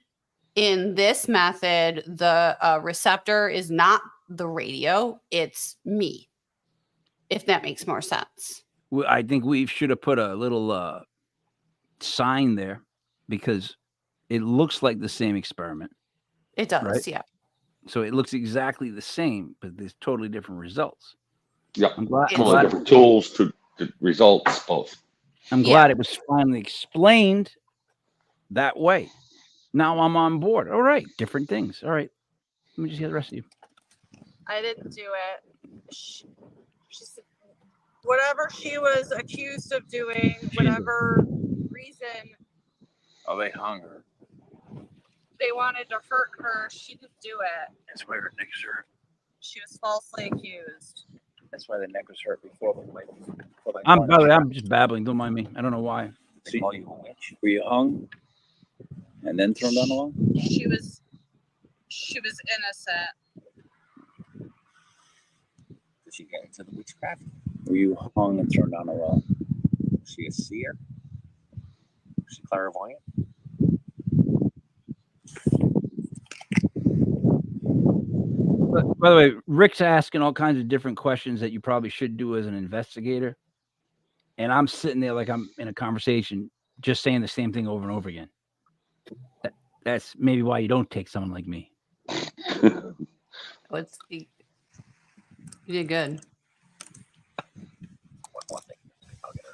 in this method, the receptor is not the radio, it's me, if that makes more sense. I think we should have put a little sign there because it looks like the same experiment. It does, right? Yeah. So it looks exactly the same, but there's totally different results. Yeah. I'm glad. Different tools to results both. I'm glad it was finally explained that way. Now I'm on board. All right, different things. All right, let me just hear the rest of you. I didn't do it. She whatever she was accused of doing, whatever reason. Oh, they hung her. They wanted to hurt her. She didn't do it. That's why her next her. She was falsely accused. That's why the neck was hurt before. By By the way, I'm just babbling. Don't mind me. I don't know why. See, call you a witch. Were you hung and then thrown down the well? She was innocent. Did she get into the witchcraft? Were you hung and thrown down the well? Was she a seer? Was she clairvoyant? But, by the way, Rick's asking all kinds of different questions that you probably should do as an investigator. And I'm sitting there like I'm in a conversation, just saying the same thing over and over again. That's maybe why you don't take someone like me. You did good. One thing. I'll get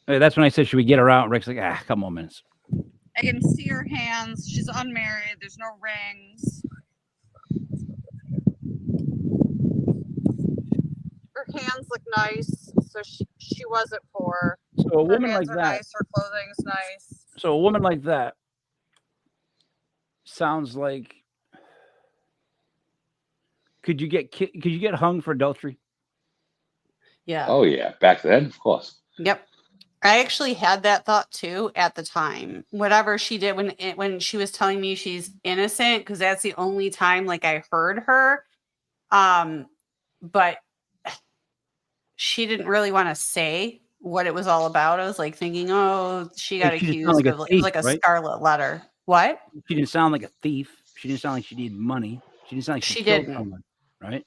her out. That's when I said, should we get her out? Rick's like, a couple more minutes. I can see her hands. She's unmarried. There's no rings. Her hands look nice, so she wasn't poor. So a Her woman hands like are that. nice. Her clothing's nice. So a woman like that sounds like. Could you get hung for adultery? Yeah. Oh yeah, back then, of course. Yep. I actually had that thought too at the time. Whatever she did when she was telling me she's innocent, because that's the only time like I heard her. But she didn't really want to say what it was all about. I was like thinking, oh, she got She didn't accused sound like a of thief, like a right? scarlet letter. What? She didn't sound like a thief. She didn't sound like she needed money. She didn't sound like She killed didn't. someone, right?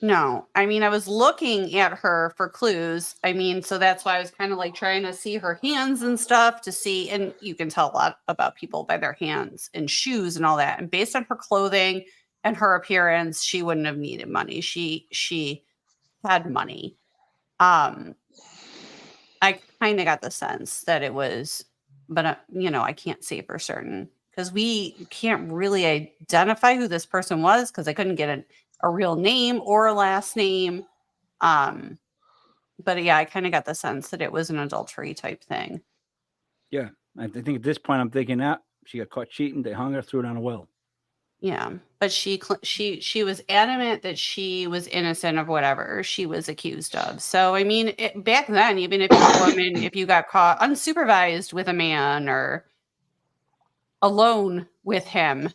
No, I mean, I was looking at her for clues. I mean, so that's why I was kind of like trying to see her hands and stuff to see. And you can tell a lot about people by their hands and shoes and all that. And based on her clothing and her appearance, she wouldn't have needed money. She had money. I kind of got the sense that it was, but I can't say for certain because we can't really identify who this person was because I couldn't get a real name or a last name. But yeah, I kind of got the sense that it was an adultery type thing. Yeah. I think at this point I'm thinking that she got caught cheating. They hung her, threw her down a well. Yeah, but she was adamant that she was innocent of whatever she was accused of. So I mean, back then, even if you're a woman, if you got caught unsupervised with a man or alone with him,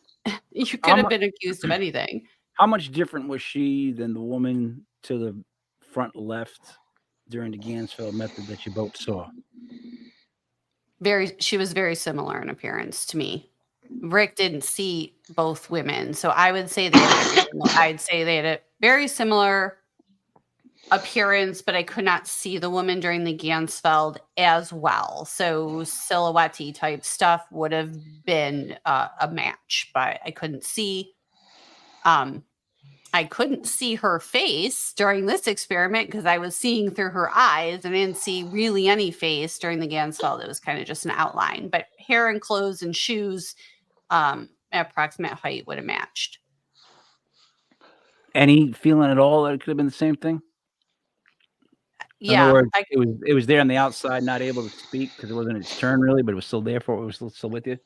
you could have been accused of anything. How much different was she than the woman to the front left during the Gansfeld method that you both saw? She was very similar in appearance to me. Rick didn't see both women, so I would say I'd say they had a very similar appearance, but I could not see the woman during the Gansfeld as well. So silhouette type stuff would have been a match, but I couldn't see. I couldn't see her face during this experiment because I was seeing through her eyes and I didn't see really any face during the Gansfeld. It was kind of just an outline, but hair and clothes and shoes, approximate height would have matched. Any feeling at all that it could have been the same thing? In Yeah, other words, it was there on the outside, not able to speak because it wasn't its turn really, but it was still there for it. Was still with you.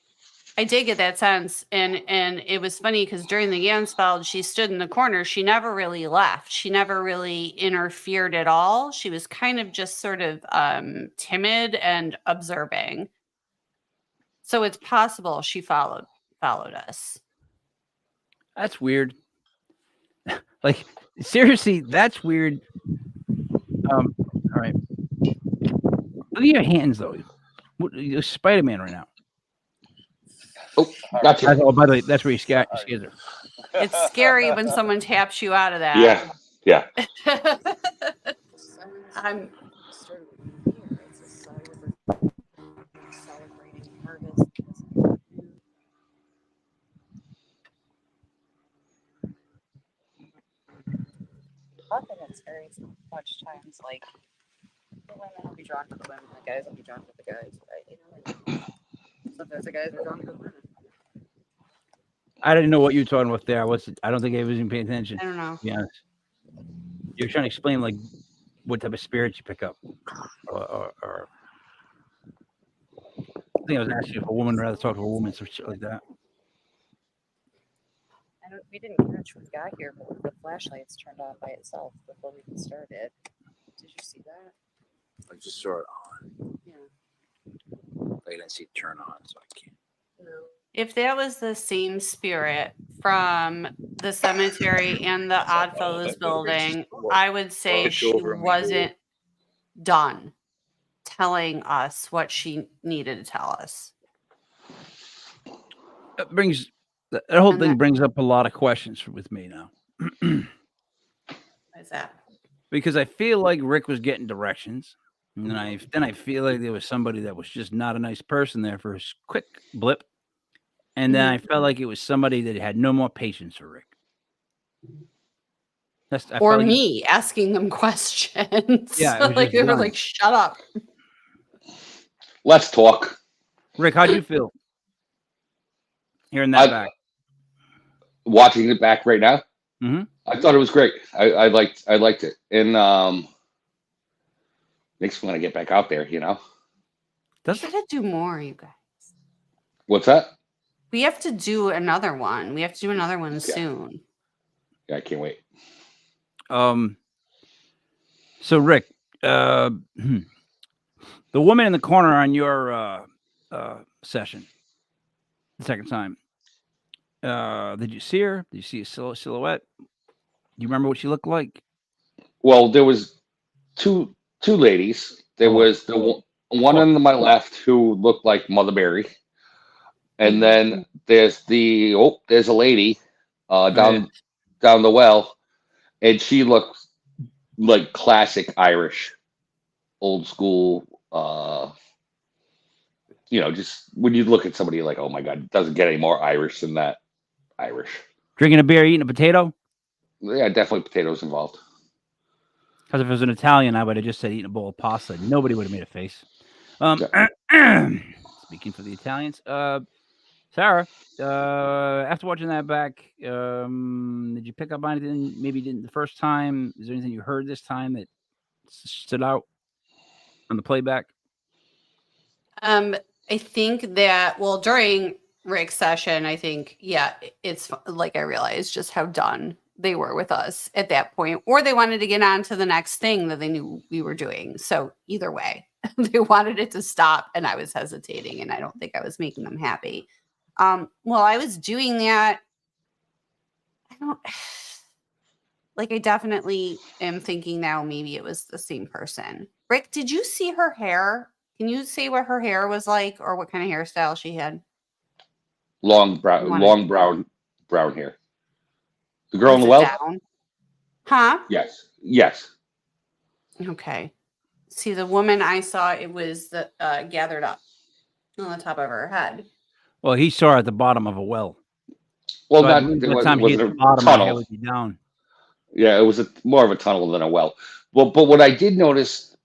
I did get that sense, and it was funny because during the Gansfeld, she stood in the corner. She never really left. She never really interfered at all. She was kind of just sort of timid and observing. So it's possible she followed us. That's weird. Like seriously, that's weird. All right. Look at your hands though. You're Spider-Man right now. Oh, gotcha. Oh, by the way, that's where you scares her. It's scary when someone taps you out of that. Yeah. I'm celebrating harvest. Not that it's very much times like the women will be drawn to the women, the guys will be drawn to the guys, right? Sometimes the guys are drawn to the women. I didn't know what you were talking about there. I don't think I was even paying attention. I don't know. To be honest. You're trying to explain like what type of spirits you pick up, or I think I was asking if a woman would rather talk to a woman, some shit like that. much we got here, but the flashlights turned on by itself before we even started. Did you see that? I just saw it on. Yeah. I didn't see it turn on, so I can't. No. If that was the same spirit from the cemetery and the Oddfellows building, I would say Switch she over and we go. wasn't done telling us what she needed to tell us. That brings that whole And thing that- brings up a lot of questions with me now. What is that? Because I feel like Rick was getting directions. And then I feel like there was somebody that was just not a nice person there for a quick blip. And then I felt like it was somebody that had no more patience for Rick. I Or felt like me asking them questions. Yeah, it was like just they were one. like, shut up. Let's talk. Rick, how'd you feel hearing that back? Watching it back right now, Mhm. I thought it was great. I liked it, and makes me want to get back out there. We Does it? gotta do more, you guys. What's that? We have to do another one. We have to do another one soon. Yeah, I can't wait. So Rick, the woman in the corner on your session, the second time, did you see her? Did you see a silhouette? Do you remember what she looked like? Well, there was two ladies. There was the one on my left who looked like Mother Mary, and then there's a lady down the well, and she looked like classic Irish, old school. Just when you look at somebody, you're like, oh my God, it doesn't get any more Irish than that. Irish. Drinking a beer, eating a potato? Yeah, definitely potatoes involved. Because if it was an Italian, I would have just said eating a bowl of pasta. Nobody would have made a face. Speaking for the Italians, Sarah, after watching that back, did you pick up on anything maybe you didn't the first time? Is there anything you heard this time that stood out on the playback? I think that, during Rick's session, I think, it's like I realized just how done they were with us at that point, or they wanted to get on to the next thing that they knew we were doing. So either way, they wanted it to stop, and I was hesitating, and I don't think I was making them happy. While I was doing that, I definitely am thinking now maybe it was the same person. Rick, did you see her hair? Can you say what her hair was like, or what kind of hairstyle she had? Long brown hair. The girl in the Was it well? down? Huh? Yes. Okay. See, the woman I saw, it was gathered up on the top of her head. Well, he saw her at the bottom of a well. Well, So I believe by the time he hit the bottom, her hair would be down. Yeah, it was more of a tunnel than a well. Well, but what I did notice,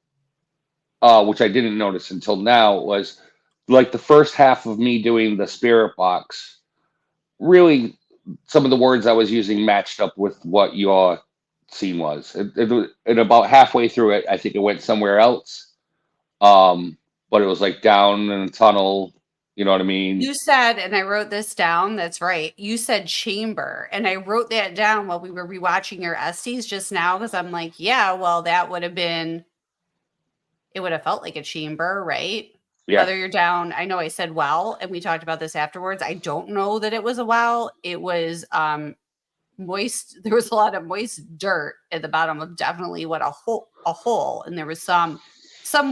which I didn't notice until now, was like the first half of me doing the spirit box. Really, some of the words I was using matched up with what your scene was. And about halfway through it, I think it went somewhere else. But it was like down in a tunnel. You know what I mean? You said, and I wrote this down. That's right. You said chamber, and I wrote that down while we were rewatching your Estes just now, because I'm like, yeah, well, that would have been. It would have felt like a chamber, right? Yeah. Whether you're down, I know I said well, and we talked about this afterwards. I don't know that it was a well. It was moist. There was a lot of moist dirt at the bottom of definitely a hole, and there was some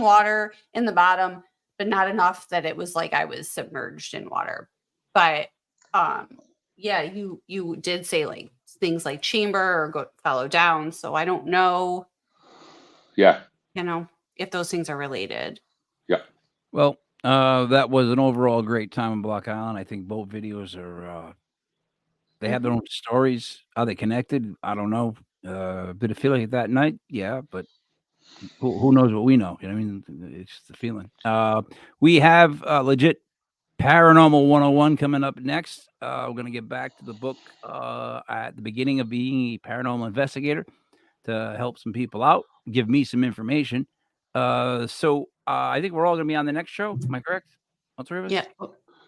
water in the bottom, but not enough that it was like I was submerged in water. But yeah, you did say like things like chamber or follow down. So I don't know. Yeah. If those things are related. Yeah. Well, that was an overall great time on Block Island. I think both videos are they have their own stories. Are they connected? I don't know. Did it feel like that night? Yeah, but who knows what we know? You know what I mean? It's just the feeling. We have legit Paranormal 101 coming up next. We're going to get back to the book at the beginning of being a paranormal investigator to help some people out, give me some information. So I think we're all going to be on the next show. Am I correct? All three of us?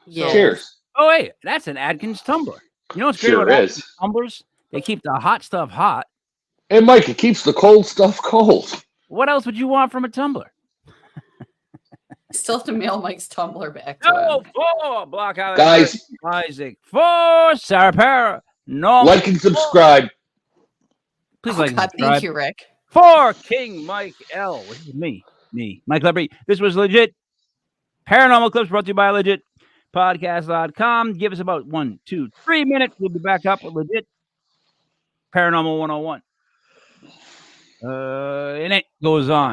Yeah. Cheers. Oh, hey, that's an Adkins tumbler. You know what's great Sure about is. Adkins tumblers? They keep the hot stuff hot. And Mike, it keeps the cold stuff cold. What else would you want from a tumbler? I still have to mail Mike's tumbler back to No, him. for Block Island. Guys, Isaac. For Sarah Paranormal. like and subscribe. Please Oh, like and God, subscribe. thank you, Rick. For King Mike L. Which is me, Mike Leprey. This was Legit Paranormal Clips brought to you by LegitPodcast.com. Give us about 1, 2, 3 minutes. We'll be back up with Legit Paranormal 101. And it goes on.